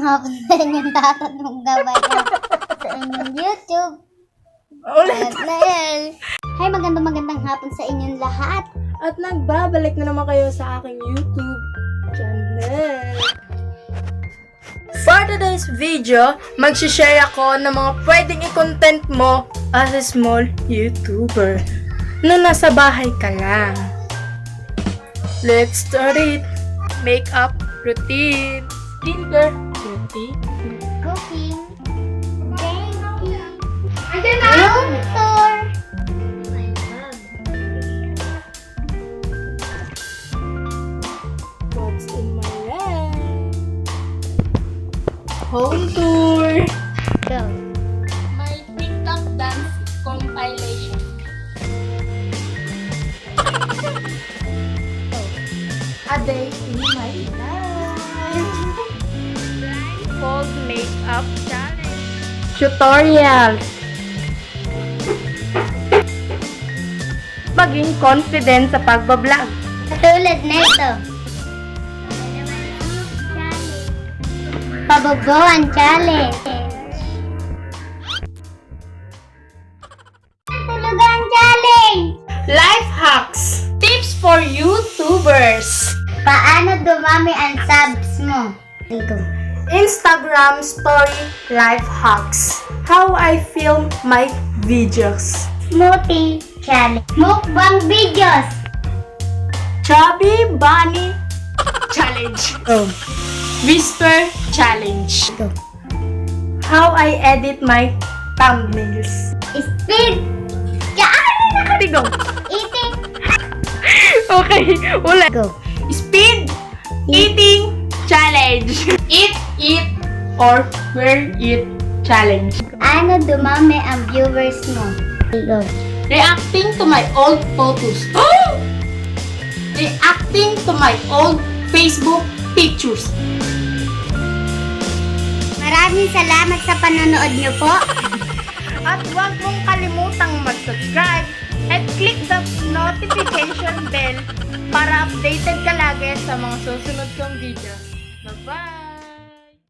hapon sa inyong tatanong gabay sa inyong YouTube. Ulit! Hi, magandang hapon sa inyong lahat. At nagbabalik na naman kayo sa aking YouTube channel. For today's video, mag-share ako ng mga pwedeng i-content mo as a small YouTuber na nasa bahay ka lang. Let's start it! Makeup routine, skincare routine, Cooking, baking, room tour. what's in my bag, home tour, Go. my TikTok dance compilation, a day in my life, blindfold makeup challenge, tutorials, maging confident sa pagbablog, Katulad nito. Pabubuan challenge. Tulugan challenge. life hacks, tips for YouTubers, Paano dumami ang subs mo? Go. Instagram story life hacks, how I film my videos, Smoothie challenge. Mukbang videos. chubby bunny challenge, whisper challenge, Go. how I edit my thumbnails. Speed. Tigo. Eating. Okay, ulit. Go. Speed eating challenge. Eat, or wear it challenge. Ano dumami ang viewers mo? Go. Reacting to my old photos. Reacting to my old Facebook pictures. Maraming salamat sa panonood niyo po. At huwag mong kalimutang mag-subscribe at click the notification bell para updated ka lagi sa mga susunod kong videos. Bye-bye!